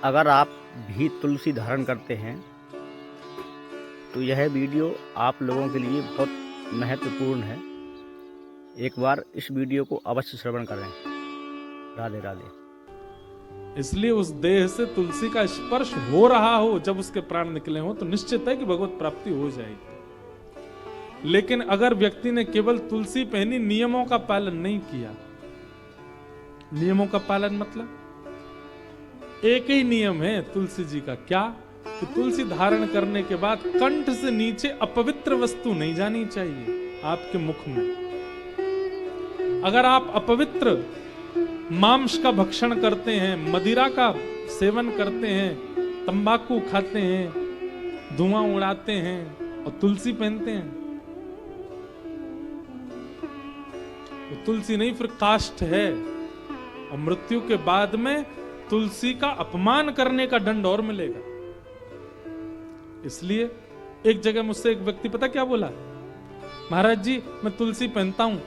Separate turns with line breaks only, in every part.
अगर आप भी तुलसी धारण करते हैं तो यह वीडियो आप लोगों के लिए बहुत महत्वपूर्ण है। एक बार इस वीडियो को अवश्य श्रवण करें। राधे राधे।
इसलिए उस देह से तुलसी का स्पर्श हो रहा हो जब उसके प्राण निकले हो तो निश्चित है कि भगवत प्राप्ति हो जाएगी। लेकिन अगर व्यक्ति ने केवल तुलसी पहनी, नियमों का पालन नहीं किया, नियमों का पालन मतलब एक ही नियम है तुलसी जी का, क्या कि तुलसी धारण करने के बाद कंठ से नीचे अपवित्र वस्तु नहीं जानी चाहिए आपके मुख में। अगर आप अपवित्र मांस का भक्षण करते हैं, मदिरा का सेवन करते हैं, तंबाकू खाते हैं, धुआं उड़ाते हैं और तुलसी पहनते हैं, तो तुलसी नहीं फिर काष्ठ है। और मृत्यु के बाद में तुलसी का अपमान करने का दंड और मिलेगा। इसलिए एक जगह मुझसे एक व्यक्ति पता क्या बोला, महाराज जी मैं तुलसी पहनता हूं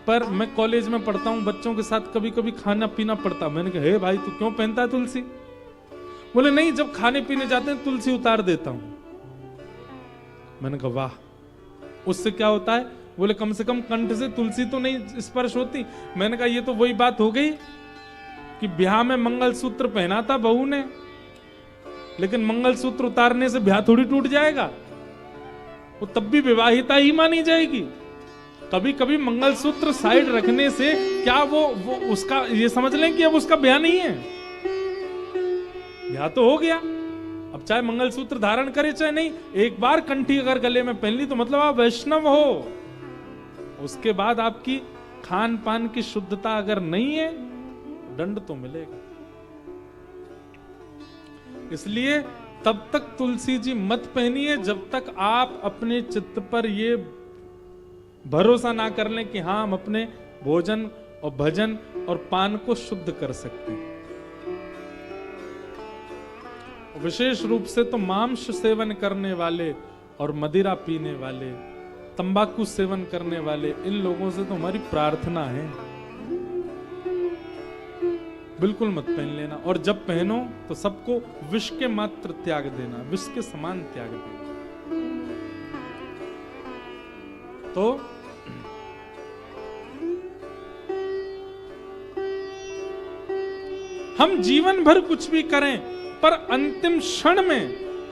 पर मैं कॉलेज में पढ़ता हूं, बच्चों के साथ कभी कभी खाना पीना पड़ता। मैंने कहा हे भाई तू क्यों पहनता है तुलसी? बोले नहीं, जब खाने पीने जाते हैं तुलसी उतार देता हूं। मैंने कहा वाह, उससे क्या होता है? बोले कम से कम कंठ से तुलसी तो नहीं स्पर्श होती। मैंने कहा ये तो वही बात हो गई कि ब्याह में मंगलसूत्र पहना था बहू ने, लेकिन मंगलसूत्र उतारने से ब्याह थोड़ी टूट जाएगा, वो तब भी विवाहिता ही मानी जाएगी। कभी कभी मंगलसूत्र साइड रखने से क्या वो उसका ये समझ लें कि अब उसका ब्याह नहीं है, ब्याह तो हो गया। अब चाहे मंगलसूत्र धारण करे चाहे नहीं, एक बार कंठी अगर गले में पहन ली तो मतलब आप वैष्णव हो। उसके बाद आपकी खान पान की शुद्धता अगर नहीं है, दंड तो मिलेगा। इसलिए तब तक तुलसी जी मत पहनिए जब तक आप अपने चित्त पर ये भरोसा ना कर लें कि हाँ हम अपने भोजन और भजन और पान को शुद्ध कर सकते हैं। विशेष रूप से तो मांस सेवन करने वाले और मदिरा पीने वाले, तंबाकू सेवन करने वाले, इन लोगों से तो हमारी प्रार्थना है बिल्कुल मत पहन लेना। और जब पहनो तो सबको विष के मात्र त्याग देना, विष के समान त्याग देना। तो हम जीवन भर कुछ भी करें पर अंतिम क्षण में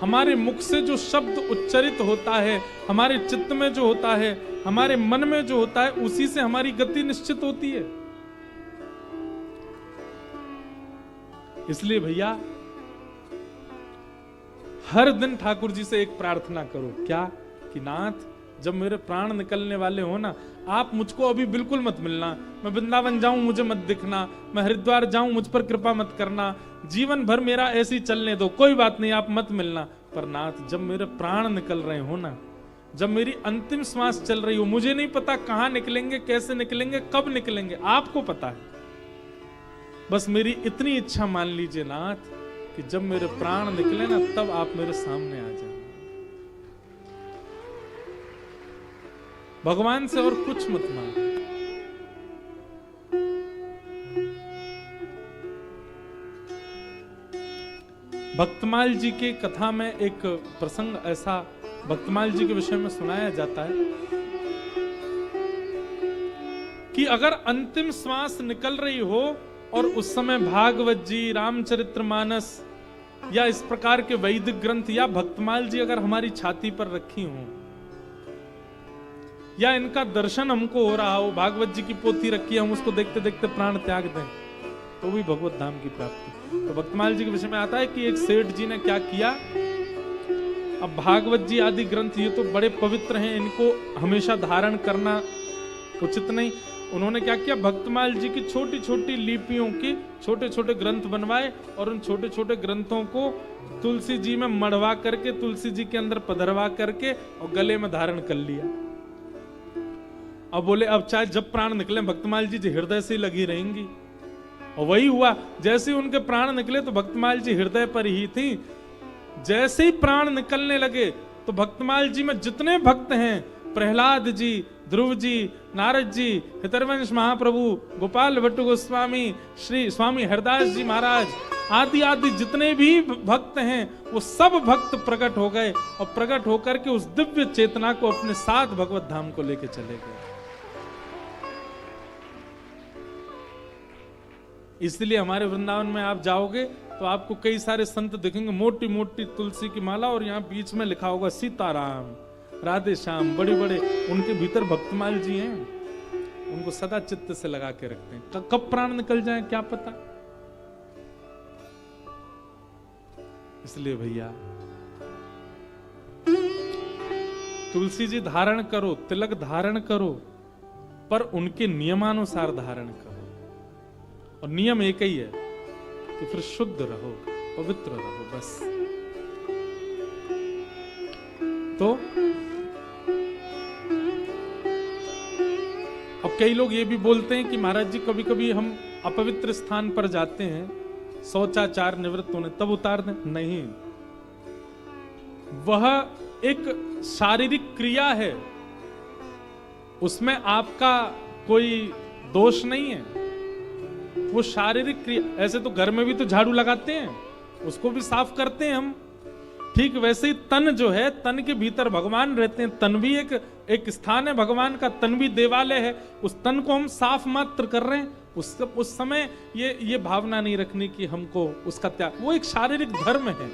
हमारे मुख से जो शब्द उच्चरित होता है, हमारे चित्त में जो होता है, हमारे मन में जो होता है, उसी से हमारी गति निश्चित होती है। इसलिए भैया हर दिन ठाकुर जी से एक प्रार्थना करो, क्या कि नाथ जब मेरे प्राण निकलने वाले हो ना, आप मुझको अभी बिल्कुल मत मिलना। मैं वृंदावन जाऊं मुझे मत दिखना, मैं हरिद्वार जाऊं मुझ पर कृपा मत करना, जीवन भर मेरा ऐसे ही चलने दो, कोई बात नहीं आप मत मिलना। पर नाथ जब मेरे प्राण निकल रहे हो ना, जब मेरी अंतिम श्वास चल रही हो, मुझे नहीं पता कहां निकलेंगे, कैसे निकलेंगे, कब निकलेंगे, आपको पता है। बस मेरी इतनी इच्छा मान लीजिए नाथ कि जब मेरे प्राण निकले ना तब आप मेरे सामने आ जाए। भगवान से और कुछ मत मांगो। भक्तमाल जी के कथा में एक प्रसंग ऐसा भक्तमाल जी के विषय में सुनाया जाता है कि अगर अंतिम श्वास निकल रही हो और उस समय भागवत जी, रामचरितमानस या इस प्रकार के वैदिक ग्रंथ या भक्तमाल जी अगर हमारी छाती पर रखी हो, या इनका दर्शन हमको हो रहा हो, भागवत जी की पोथी रखी है, हम उसको देखते देखते प्राण त्याग दें, तो भी भगवत धाम की प्राप्ति। तो भक्तमाल जी के विषय में आता है कि एक सेठ जी ने क्या किया। अब भागवत जी आदि ग्रंथ ये तो बड़े पवित्र हैं, इनको हमेशा धारण करना उचित नहीं। उन्होंने क्या किया, भक्तमाल जी की छोटी छोटी लिपियों की छोटे छोटे ग्रंथ बनवाए और उन छोटे छोटे ग्रंथों को तुलसी जी में मढ़वा करके, तुलसी जी के अंदर पधरवा करके और गले में धारण कर लिया। अब बोले अब चाहे जब प्राण निकले भक्तमाल जी हृदय से लगी रहेंगी। और वही हुआ, जैसे ही उनके प्राण निकले तो भक्तमाल जी हृदय पर ही थी। जैसे ही प्राण निकलने लगे तो भक्तमाल जी में जितने भक्त हैं, प्रहलाद जी, ध्रुव जी, नारद जी, हितरवंश महाप्रभु, गोपाल भट्ट गोस्वामी, श्री स्वामी हरदास जी महाराज, आदि आदि जितने भी भक्त हैं वो सब भक्त प्रकट हो गए और प्रकट होकर के उस दिव्य चेतना को अपने साथ भगवत धाम को लेके चले गए। इसलिए हमारे वृंदावन में आप जाओगे तो आपको कई सारे संत दिखेंगे, मोटी मोटी तुलसी की माला और यहाँ बीच में लिखा होगा सीताराम, राधे श्याम, बड़े बड़े। उनके भीतर भक्तमाल जी हैं, उनको सदा चित्त से लगा के रखते हैं। कब प्राण निकल जाए क्या पता। इसलिए भैया तुलसी जी धारण करो, तिलक धारण करो, पर उनके नियमानुसार धारण करो। और नियम एक ही है कि फिर शुद्ध रहो, पवित्र रहो, बस। तो अब कई लोग ये भी बोलते हैं कि महाराज जी कभी कभी हम अपवित्र स्थान पर जाते हैं, शौचाचार निवृत्त होने तब उतार दें। नहीं, वह एक शारीरिक क्रिया है, उसमें आपका कोई दोष नहीं है। वो शारीरिक क्रिया, ऐसे तो घर में भी तो झाड़ू लगाते हैं, उसको भी साफ करते हैं हम। ठीक वैसे ही तन जो है, तन के भीतर भगवान रहते हैं। तन भी एक स्थान है भगवान का, तन भी देवालय है। उस तन को हम साफ मात्र कर रहे हैं। उस समय ये भावना नहीं रखनी कि हमको उसका त्याग, वो एक शारीरिक धर्म है।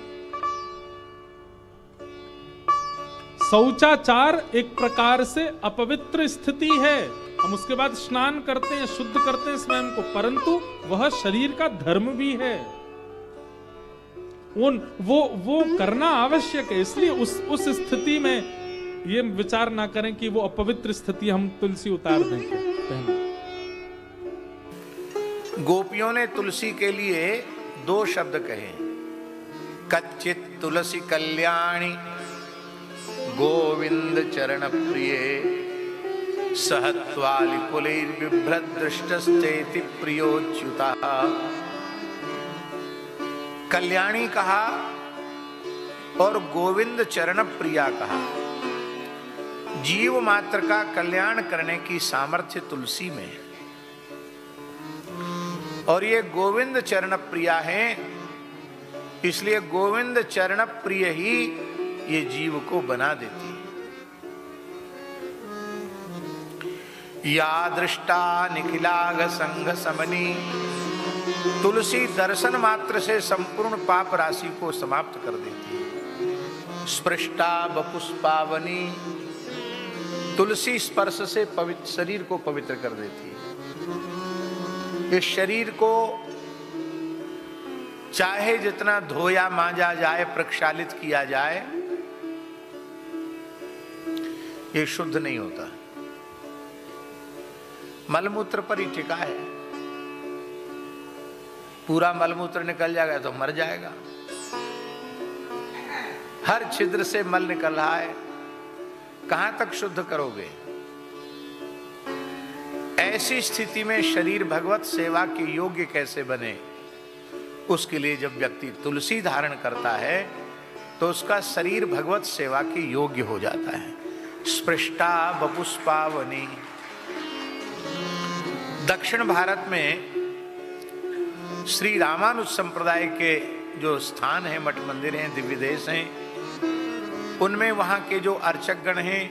शौचाचार एक प्रकार से अपवित्र स्थिति है, हम उसके बाद स्नान करते हैं, शुद्ध करते हैं स्वयं को, परंतु वह शरीर का धर्म भी है। वो करना आवश्यक है। इसलिए उस स्थिति में ये विचार ना करें कि वो अपवित्र स्थिति हम तुलसी उतार देंगे।
गोपियों ने तुलसी के लिए 2 शब्द कहे, कच्चित तुलसी कल्याणी गोविंद चरण प्रिय सहत्वालि कुलैर्बिभ्रत दृष्टस्तेति प्रियोच्युता। कल्याणी कहा और गोविंद चरण प्रिया कहा। जीव मात्र का कल्याण करने की सामर्थ्य तुलसी में है और ये गोविंद चरण प्रिया है, इसलिए गोविंद चरण प्रिय ही ये जीव को बना देती है। या दृष्टा निखिलाघ संघ समनी, तुलसी दर्शन मात्र से संपूर्ण पाप राशि को समाप्त कर देती है। स्पृष्टा बपुष्पावनी, तुलसी स्पर्श से पवित्र शरीर को पवित्र कर देती है। इस शरीर को चाहे जितना धोया मांजा जाए, प्रक्षालित किया जाए, ये शुद्ध नहीं होता। मलमूत्र पर ही टिका है। पूरा मलमूत्र निकल जाएगा तो मर जाएगा। हर छिद्र से मल निकल रहा है, कहां तक शुद्ध करोगे? ऐसी स्थिति में शरीर भगवत सेवा के योग्य कैसे बने? उसके लिए जब व्यक्ति तुलसी धारण करता है तो उसका शरीर भगवत सेवा के योग्य हो जाता है। स्पृष्टा बपुष्पावनी। दक्षिण भारत में श्री रामानुज संप्रदाय के जो स्थान हैं, मठ मंदिर हैं, दिव्य देश हैं, उनमें वहां के जो अर्चकगण हैं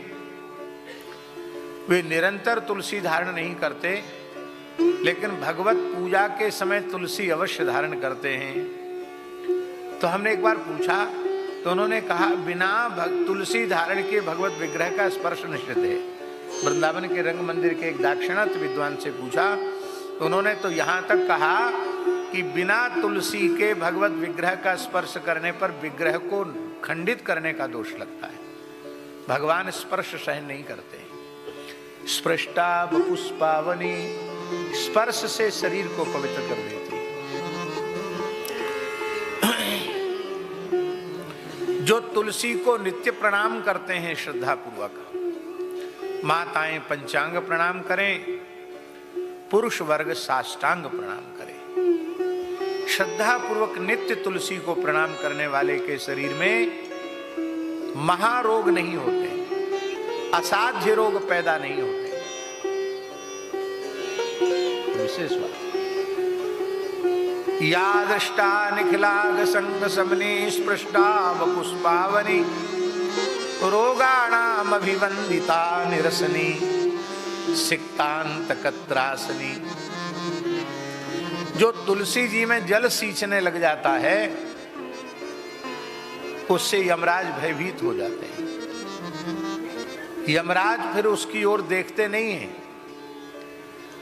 वे निरंतर तुलसी धारण नहीं करते, लेकिन भगवत पूजा के समय तुलसी अवश्य धारण करते हैं। तो हमने एक बार पूछा तो उन्होंने कहा बिना तुलसी धारण के भगवत विग्रह का स्पर्श निषिद्ध है। वृंदावन के रंग मंदिर के एक दाक्षिणात्य विद्वान से पूछा तो उन्होंने तो यहाँ तक कहा कि बिना तुलसी के भगवत विग्रह का स्पर्श करने पर विग्रह को खंडित करने का दोष लगता है। भगवान स्पर्श सहन नहीं करते। स्पृष्टा बपुष्पावनी, स्पर्श से शरीर को पवित्र कर देती है। जो तुलसी को नित्य प्रणाम करते हैं श्रद्धा पूर्वक, माताएं पंचांग प्रणाम करें, पुरुष वर्ग साष्टांग प्रणाम करें। श्रद्धा पूर्वक नित्य तुलसी को प्रणाम करने वाले के शरीर में महारोग नहीं होते, असाध्य रोग पैदा नहीं होते। विशेष बात या दृष्टा निखिलाग संग समने स्पृष्टा वपुष्पावनी रोगाणाम अभिवंदिता निरसनी सिक्तांत कत्रासनी। जो तुलसी जी में जल सींचने लग जाता है उससे यमराज भयभीत हो जाते हैं। यमराज फिर उसकी ओर देखते नहीं हैं।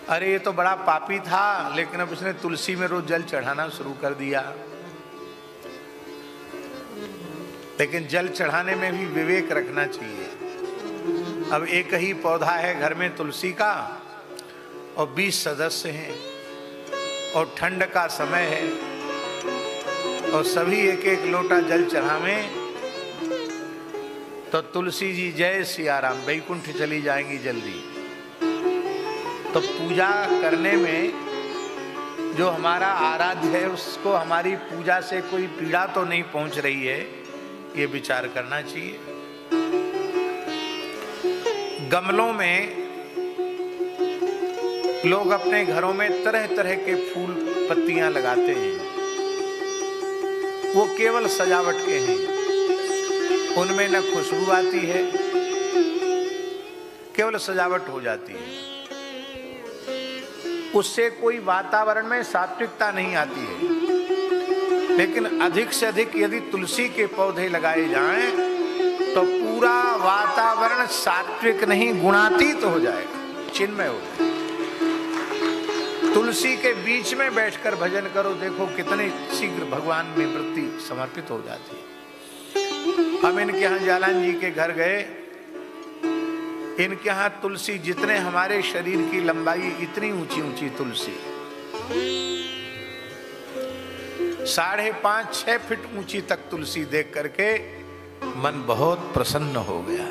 अरे ये तो बड़ा पापी था, लेकिन अब उसने तुलसी में रोज जल चढ़ाना शुरू कर दिया। लेकिन जल चढ़ाने में भी विवेक रखना चाहिए। अब एक ही पौधा है घर में तुलसी का और 20 सदस्य हैं और ठंड का समय है और सभी एक एक लोटा जल चढ़ावें तो तुलसी जी जय सिया राम वैकुंठ चली जाएंगी जल्दी। तो पूजा करने में जो हमारा आराध्य है उसको हमारी पूजा से कोई पीड़ा तो नहीं पहुंच रही है, ये विचार करना चाहिए। गमलों में लोग अपने घरों में तरह तरह के फूल पत्तियां लगाते हैं, वो केवल सजावट के हैं। उनमें न खुशबू आती है, केवल सजावट हो जाती है। उससे कोई वातावरण में सात्विकता नहीं आती है। लेकिन अधिक से अधिक यदि तुलसी के पौधे लगाए जाएं तो पूरा वातावरण सात्विक नहीं गुणातीत हो जाएगा, चिन्मय हो जाएगा। तुलसी के बीच में बैठकर भजन करो, देखो कितने शीघ्र भगवान में वृत्ति समर्पित हो जाती है। हम इनके यहाँ जालान जी के घर गए, इनके यहाँ तुलसी जितने हमारे शरीर की लंबाई इतनी ऊंची ऊंची तुलसी, 5.5-6 फीट ऊंची तक तुलसी देख करके मन बहुत प्रसन्न हो गया।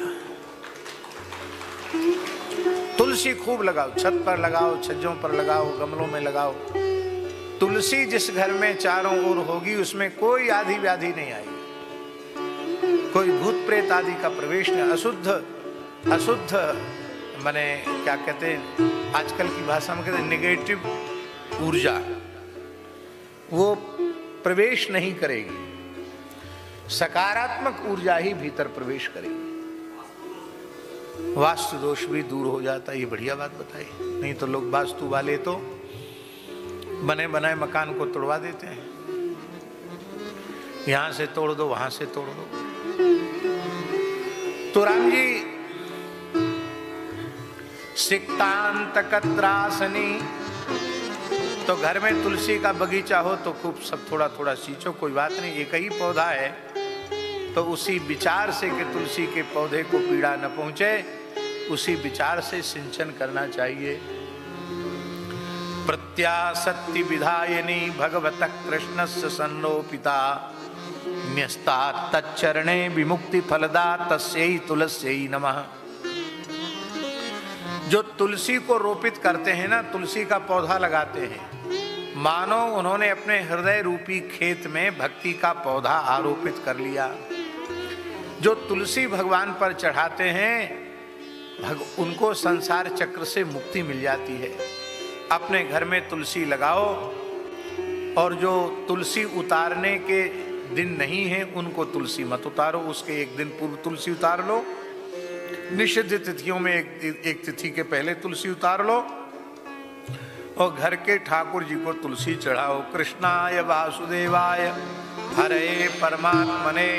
तुलसी खूब लगाओ, छत पर लगाओ, छज्जों पर लगाओ, गमलों में लगाओ। तुलसी जिस घर में चारों ओर होगी उसमें कोई आदि व्याधि नहीं आएगी, कोई भूत प्रेत आदि का प्रवेश नहीं। अशुद्ध माने क्या कहते हैं आजकल की भाषा में कहते हैं नेगेटिव ऊर्जा, वो प्रवेश नहीं करेगी। सकारात्मक ऊर्जा ही भीतर प्रवेश करेगी। वास्तु दोष भी दूर हो जाता है, ये बढ़िया बात बताई। नहीं तो लोग वास्तु वाले तो बने बनाए मकान को तोड़वा देते हैं, यहां से तोड़ दो वहां से तोड़ दो। तो राम जी सिक्तांत कत्रासनी, तो घर में तुलसी का बगीचा हो तो खूब सब थोड़ा थोड़ा सींचो, कोई बात नहीं। एक ही पौधा है तो उसी विचार से कि तुलसी के पौधे को पीड़ा न पहुंचे, उसी विचार से सिंचन करना चाहिए। प्रत्यासत्ति विधायिनी भगवत कृष्णस्य सन्नोपिता न्यस्ता तच्चरणे विमुक्ति फलदा तस्यै तुलस्यै नमः। जो तुलसी को रोपित करते हैं ना, तुलसी का पौधा लगाते हैं, मानो उन्होंने अपने हृदय रूपी खेत में भक्ति का पौधा आरोपित कर लिया। जो तुलसी भगवान पर चढ़ाते हैं उनको संसार चक्र से मुक्ति मिल जाती है। अपने घर में तुलसी लगाओ, और जो तुलसी उतारने के दिन नहीं है उनको तुलसी मत उतारो, उसके एक दिन पूर्व तुलसी उतार लो। निषिद्ध तिथियों में एक तिथि के पहले तुलसी उतार लो, और घर के ठाकुर जी को तुलसी चढ़ाओ। कृष्णाय वासुदेवाय हरे परमात्मने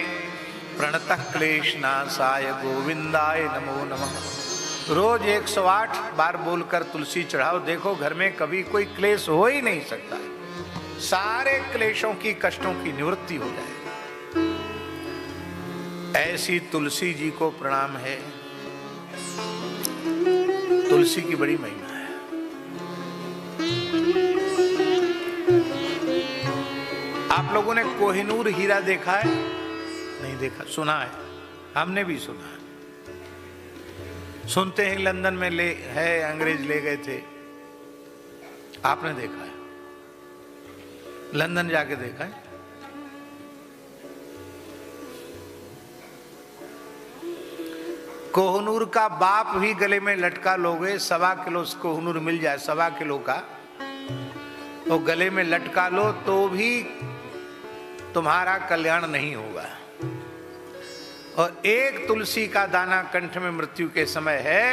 प्रणतः क्लेशनाशाय गोविंदाय नमो नमः। रोज 108 बार बोलकर तुलसी चढ़ाओ, देखो घर में कभी कोई क्लेश हो ही नहीं सकता, सारे क्लेशों की कष्टों की निवृत्ति हो जाएगी। ऐसी तुलसी जी को प्रणाम है। तुलसी की बड़ी महिमा है। आप लोगों ने कोहिनूर हीरा देखा है? नहीं देखा, सुना है, हमने भी सुना है। सुनते हैं लंदन में अंग्रेज ले गए थे, आपने देखा है? लंदन जाके देखा है? कोहिनूर का बाप भी गले में लटका लोगे, 1.25 किलो कोहिनूर मिल जाए, 1.25 किलो का, वो गले में लटका लो तो भी तुम्हारा कल्याण नहीं होगा। और एक तुलसी का दाना कंठ में मृत्यु के समय है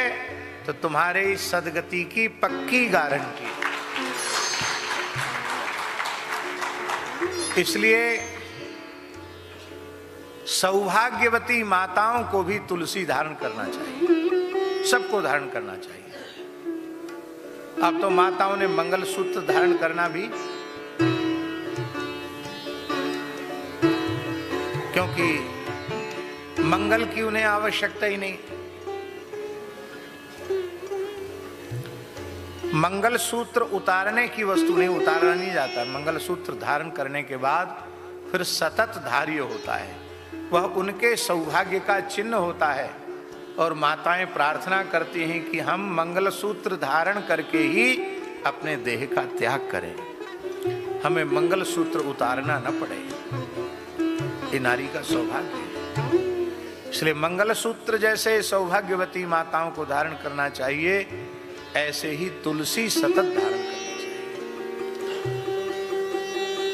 तो तुम्हारे सदगति की पक्की गारंटी। इसलिए सौभाग्यवती माताओं को भी तुलसी धारण करना चाहिए, सबको धारण करना चाहिए। अब तो माताओं ने मंगलसूत्र धारण करना भी, क्योंकि मंगल की उन्हें आवश्यकता ही नहीं। मंगलसूत्र उतारने की वस्तु नहीं, उतारा नहीं जाता। मंगलसूत्र धारण करने के बाद फिर सतत धार्य होता है, वह उनके सौभाग्य का चिन्ह होता है। और माताएं प्रार्थना करती हैं कि हम मंगलसूत्र धारण करके ही अपने देह का त्याग करें, हमें मंगलसूत्र उतारना न पड़े। ये नारी का सौभाग्य है। इसलिए मंगलसूत्र जैसे सौभाग्यवती माताओं को धारण करना चाहिए, ऐसे ही तुलसी सतत धारण करनी चाहिए।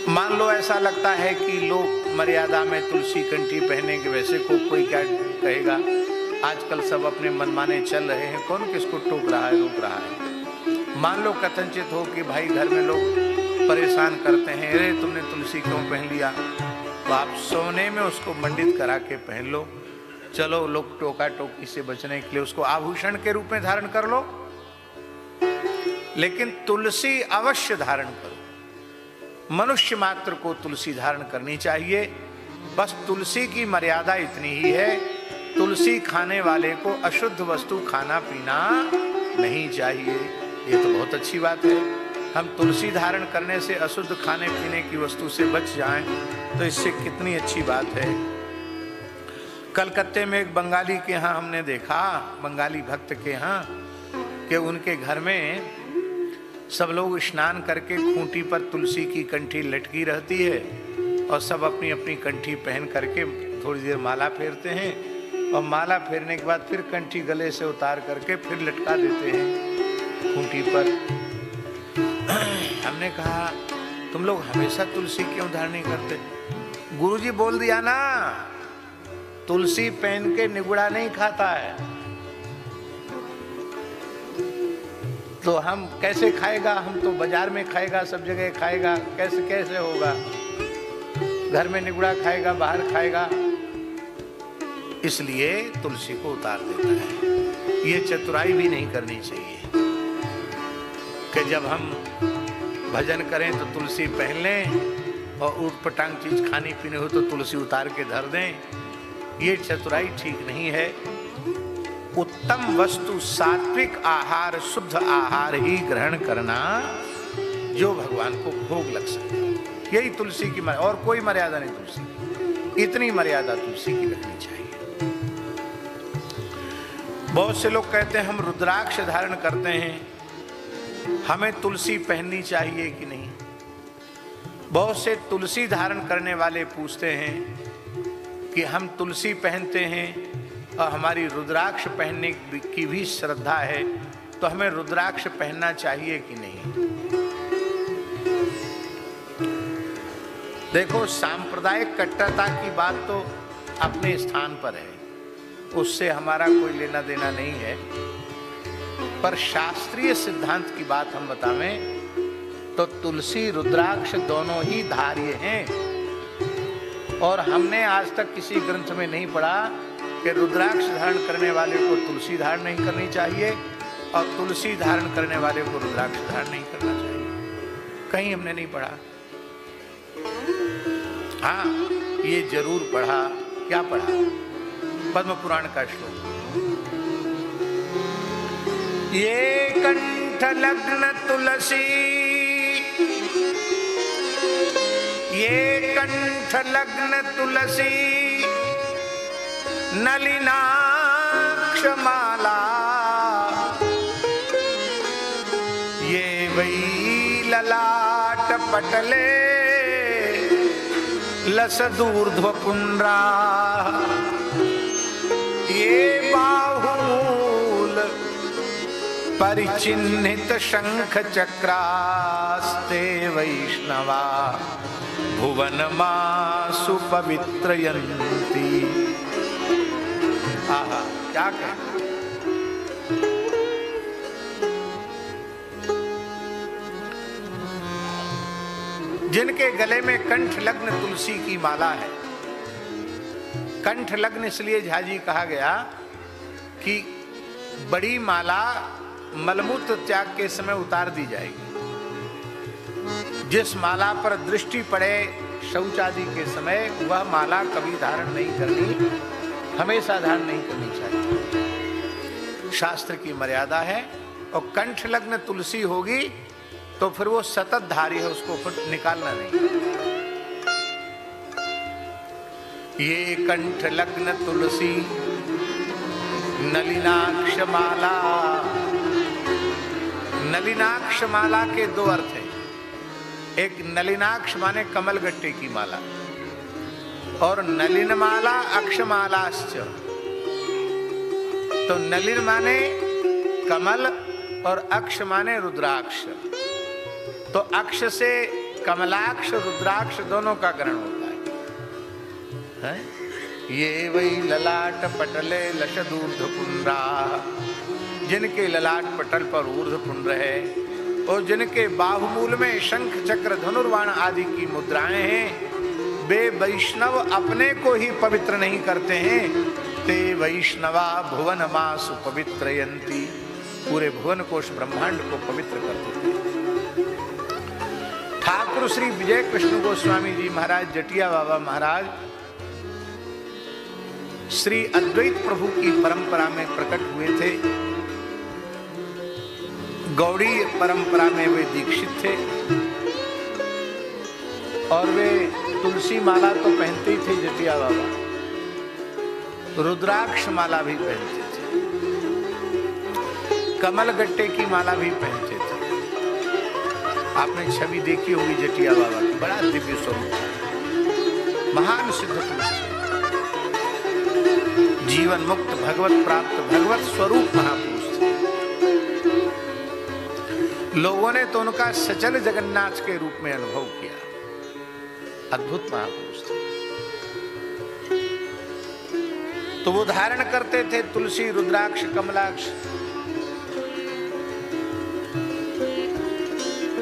मान लो ऐसा लगता है कि लोग मर्यादा में तुलसी कंठी पहने के, वैसे को कोई क्या कहेगा। आजकल सब अपने मनमाने चल रहे हैं, कौन किसको टोक रहा है, रोक रहा है। मान लो कथनचित हो कि भाई घर में लोग परेशान करते हैं, अरे तुमने तुलसी क्यों पहन लिया, तो आप सोने में उसको मंडित करा के पहन लो। चलो लोग टोका टोकी से बचने के लिए उसको आभूषण के रूप में धारण कर लो, लेकिन तुलसी अवश्य धारण करो। मनुष्य मात्र को तुलसी धारण करनी चाहिए। बस तुलसी की मर्यादा इतनी ही है, तुलसी खाने वाले को अशुद्ध वस्तु खाना पीना नहीं चाहिए। ये तो बहुत अच्छी बात है। हम तुलसी धारण करने से अशुद्ध खाने पीने की वस्तु से बच जाएं तो इससे कितनी अच्छी बात है। कलकत्ते में एक बंगाली के यहाँ हमने देखा, बंगाली भक्त के यहाँ, कि उनके घर में सब लोग स्नान करके खूंटी पर तुलसी की कंठी लटकी रहती है और सब अपनी अपनी कंठी पहन करके थोड़ी देर माला फेरते हैं और माला फेरने के बाद फिर कंठी गले से उतार करके फिर लटका देते हैं खूंटी पर। हमने कहा तुम लोग हमेशा तुलसी क्यों धारण नहीं करते? गुरुजी बोल दिया ना, तुलसी पहन के निगुड़ा नहीं खाता है, तो हम कैसे खाएगा? हम तो बाजार में खाएगा, सब जगह खाएगा, कैसे कैसे होगा? घर में निगुड़ा खाएगा, बाहर खाएगा, इसलिए तुलसी को उतार देता है। ये चतुराई भी नहीं करनी चाहिए कि जब हम भजन करें तो तुलसी पहन लें और ऊट पटांग चीज खानी पीनी हो तो तुलसी उतार के धर दें। ये चतुराई ठीक नहीं है। उत्तम वस्तु सात्विक आहार, शुद्ध आहार ही ग्रहण करना जो भगवान को भोग लग सके, यही तुलसी की मर्यादा, और कोई मर्यादा नहीं तुलसी की। इतनी मर्यादा तुलसी की रखनी चाहिए। बहुत से लोग कहते हैं हम रुद्राक्ष धारण करते हैं, हमें तुलसी पहननी चाहिए कि नहीं? बहुत से तुलसी धारण करने वाले पूछते हैं कि हम तुलसी पहनते हैं और हमारी रुद्राक्ष पहनने की भी श्रद्धा है, तो हमें रुद्राक्ष पहनना चाहिए कि नहीं? देखो, सांप्रदायिक कट्टरता की बात तो अपने स्थान पर है, उससे हमारा कोई लेना देना नहीं है। पर शास्त्रीय सिद्धांत की बात हम बतावें तो तुलसी रुद्राक्ष दोनों ही धार्य हैं। और हमने आज तक किसी ग्रंथ में नहीं पढ़ा कि रुद्राक्ष धारण करने वाले को तुलसी धारण नहीं करनी चाहिए और तुलसी धारण करने वाले को रुद्राक्ष धारण नहीं करना चाहिए। कहीं हमने नहीं पढ़ा। हाँ, ये जरूर पढ़ा। क्या पढ़ा? पद्म पुराण का श्लोक, ये कंठ लग्न तुलसी, ये कंठ लग्न तुलसी, नलिनाक्ष माला, ये वही ललाट पटले, लसदूर्ध्व पुंड्रा, ये बाहुल परिचिन्हित शंख चक्रास्ते वैष्णवा भुवन मासु पवित्रयन्ति। आहा, क्या कहें। जिनके गले में कंठ लग्न तुलसी की माला है, कंठ लग्न इसलिए झाजी कहा गया कि बड़ी माला मलमूत्र त्याग के समय उतार दी जाएगी। जिस माला पर दृष्टि पड़े शौच आदि के समय, वह माला कभी धारण नहीं करनी, हमेशा धारण नहीं करनी चाहिए। शास्त्र की मर्यादा है। और कंठ लग्न तुलसी होगी तो फिर वो सतत धारी है, उसको फिर निकालना नहीं। ये कंठ लग्न तुलसी नलिनाक्ष माला। नलिनाक्ष माला के दो अर्थ हैं। एक नलिनाक्ष माने कमल गट्टे की माला, और नलिन माला अक्षमालाश्च। तो नलिन माने कमल और अक्ष माने रुद्राक्ष। तो अक्ष से कमलाक्ष रुद्राक्ष दोनों का ग्रहण होता है? ये वही ललाट पटले लशदूर्ध पुंड्रा, जिनके ललाट पटल पर ऊर्ध्व पुंड्र है और जिनके बाहुमूल में शंख चक्र धनुर्वाण आदि की मुद्राएं हैं, वे वैष्णव अपने को ही पवित्र नहीं करते हैं। ते वैष्णवा भुवन मासु पवित्रयन्ति, पूरे भुवन कोश ब्रह्मांड को पवित्र करते थे। ठाकुर श्री विजय कृष्ण गोस्वामी जी महाराज जटिया बाबा महाराज श्री अद्वैत प्रभु की परंपरा में प्रकट हुए थे। गौड़ी परंपरा में वे दीक्षित थे और वे तुलसी माला तो पहनते ही थे जटिया बाबा, रुद्राक्ष माला भी पहनते थे, कमल गट्टे की माला भी पहनते थे। आपने छवि देखी होगी जटिया बाबा की, बड़ा दिव्य स्वरूप था, महान सिद्ध पुरुष थे, जीवन मुक्त भगवत प्राप्त भगवत स्वरूप महापुरुष थे। लोगों ने तो उनका सचल जगन्नाथ के रूप में अनुभव किया। अद्भुत महापुरुष थे। तो वो धारण करते थे तुलसी, रुद्राक्ष, कमलाक्ष,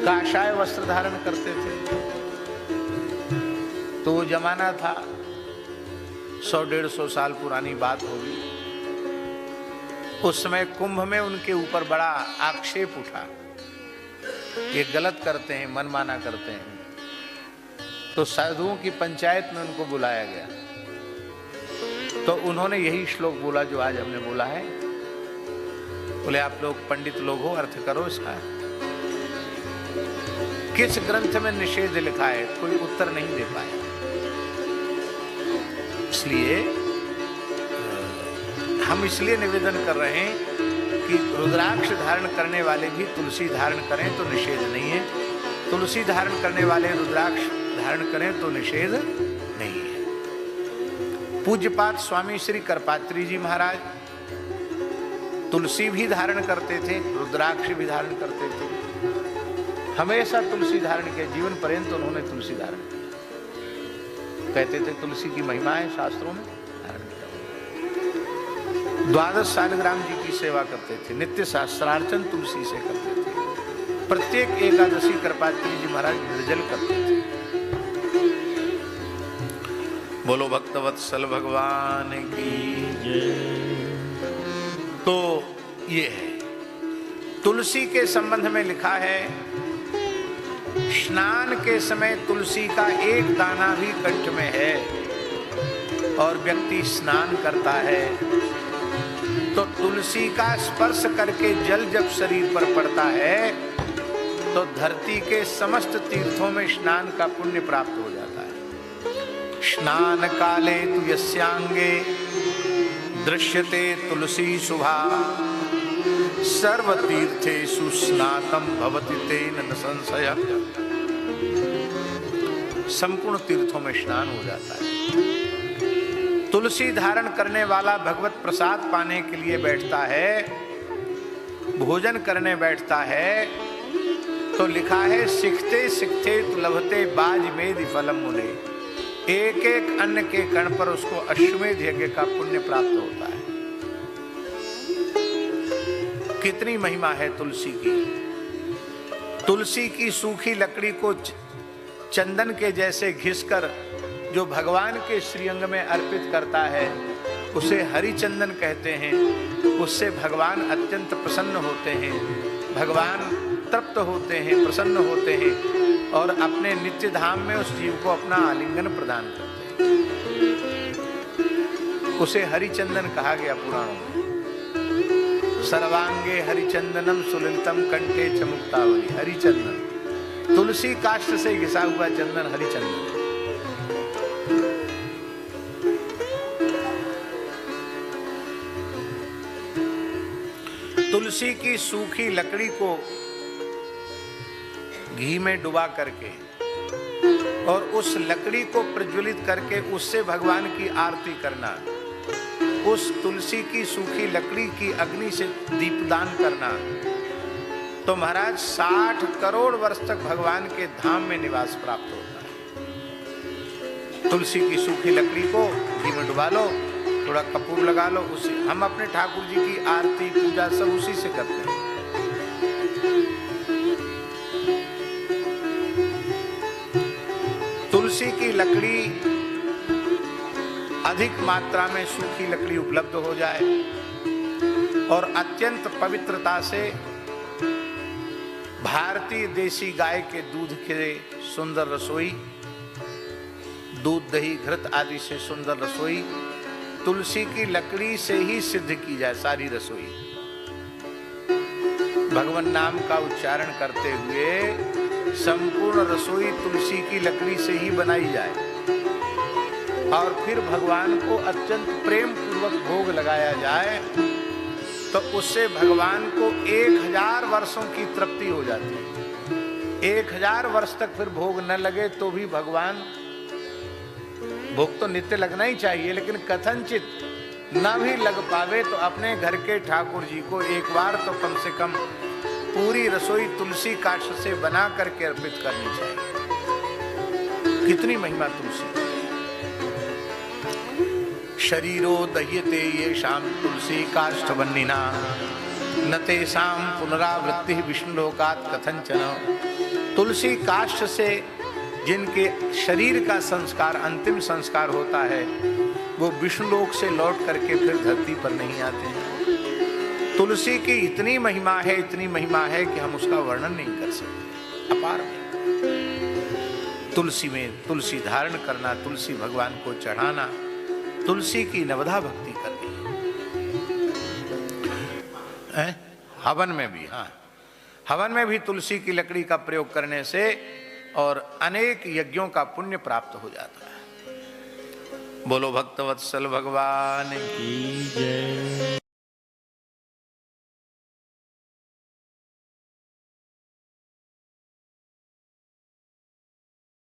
काषाय वस्त्र धारण करते थे। तो वो जमाना था, 100-150 साल पुरानी बात होगी। उस समय कुंभ में उनके ऊपर बड़ा आक्षेप उठा, ये गलत करते हैं, मनमाना करते हैं। तो साधुओं की पंचायत में उनको बुलाया गया। तो उन्होंने यही श्लोक बोला जो आज हमने बोला है। बोले आप लोग पंडित लोग हो, अर्थ करो इसका। किस ग्रंथ में निषेध लिखा है? कोई उत्तर नहीं दे पाया। इसलिए हम इसलिए निवेदन कर रहे हैं कि रुद्राक्ष धारण करने वाले भी तुलसी धारण करें तो निषेध नहीं है, तुलसी धारण करने वाले रुद्राक्ष धारण करें तो निषेध नहीं है। पूज्यपाद स्वामी श्री करपात्री जी महाराज तुलसी भी धारण करते थे, रुद्राक्ष भी धारण करते थे। हमेशा तुलसी धारण किया, जीवन पर्यंत उन्होंने तुलसी धारण किया। कहते थे तुलसी की महिमा है शास्त्रों में, धारण किया। 12 सालग्राम जी की सेवा करते थे, नित्य सहस्त्रार्चन तुलसी से करते थे। प्रत्येक एकादशी करपात्री जी महाराज निर्जल करते थे। बोलो भक्तवत्सल भगवान की जय। तो ये है, तुलसी के संबंध में लिखा है, स्नान के समय तुलसी का एक दाना भी कंठ में है और व्यक्ति स्नान करता है तो तुलसी का स्पर्श करके जल जब शरीर पर पड़ता है तो धरती के समस्त तीर्थों में स्नान का पुण्य प्राप्त हो जाता है। स्नान काले तु यस्यांगे दृश्यते तुलसी शुभा सर्व तीर्थेषु स्नातम भवति तेन न संशय। संपूर्ण तीर्थों में स्नान हो जाता है। तुलसी धारण करने वाला भगवत प्रसाद पाने के लिए बैठता है। भोजन करने बैठता है तो लिखा है सिखते सिखते लभते बाज मेधि फलम मुने, एक एक अन्न के कण पर उसको अश्वमेध यज्ञ का पुण्य प्राप्त होता है। कितनी महिमा है तुलसी की। तुलसी की सूखी लकड़ी को चंदन के जैसे घिसकर जो भगवान के श्रीअंग में अर्पित करता है उसे हरि चंदन कहते हैं। उससे भगवान अत्यंत प्रसन्न होते हैं, भगवान तृप्त होते हैं, प्रसन्न होते हैं और अपने नित्य धाम में उस जीव को अपना आलिंगन प्रदान करते हैं। उसे हरिचंदन कहा गया पुराणों में। सर्वांगे हरिचंदनम सुललितम कंठे च मुक्तावली। हरिचंदन, तुलसी काष्ठ से घिसा हुआ चंदन हरिचंदन। तुलसी की सूखी लकड़ी को घी में डुबा करके और उस लकड़ी को प्रज्वलित करके उससे भगवान की आरती करना, उस तुलसी की सूखी लकड़ी की अग्नि से दीपदान करना, तो महाराज 60 करोड़ वर्ष तक भगवान के धाम में निवास प्राप्त होता है। तुलसी की सूखी लकड़ी को घी में डुबा लो, थोड़ा कपूर लगा लो, उसी हम अपने ठाकुर जी की आरती पूजा सब उसी से करते हैं। तुलसी की लकड़ी अधिक मात्रा में सूखी लकड़ी उपलब्ध हो जाए और अत्यंत पवित्रता से भारतीय देसी गाय के दूध के सुंदर रसोई, दूध दही घृत आदि से सुंदर रसोई तुलसी की लकड़ी से ही सिद्ध की जाए। सारी रसोई भगवान नाम का उच्चारण करते हुए संपूर्ण रसोई तुलसी की लकड़ी से ही बनाई जाए और फिर भगवान को अत्यंत प्रेम पूर्वक भोग लगाया जाए, तो उससे भगवान को 1000 वर्षों की तृप्ति हो जाती है। 1000 वर्ष तक फिर भोग न लगे तो भी भगवान, भोग तो नित्य लगना ही चाहिए, लेकिन कथनचित न भी लग पावे तो अपने घर के ठाकुर जी को एक बार तो कम से कम पूरी रसोई तुलसी काष्ठ से बना करके अर्पित करनी चाहिए। कितनी महिमा तुलसी की। शरीरो दह्यते ये शाम तुलसी काष्ठ बन्निना न तेषां पुनरावृत्ति विष्णु लोकात् कथंचन। तुलसी काष्ठ से जिनके शरीर का संस्कार, अंतिम संस्कार होता है, वो विष्णुलोक से लौट करके फिर धरती पर नहीं आते हैं। तुलसी की इतनी महिमा है, इतनी महिमा है कि हम उसका वर्णन नहीं कर सकते। अपार महिमा। तुलसी में तुलसी धारण करना, तुलसी भगवान को चढ़ाना, तुलसी की नवधा भक्ति करनी है। हवन में भी, हाँ, हवन में भी तुलसी की लकड़ी का प्रयोग करने से और अनेक यज्ञों का पुण्य प्राप्त हो जाता है। बोलो भक्तवत्सल भगवान की जय।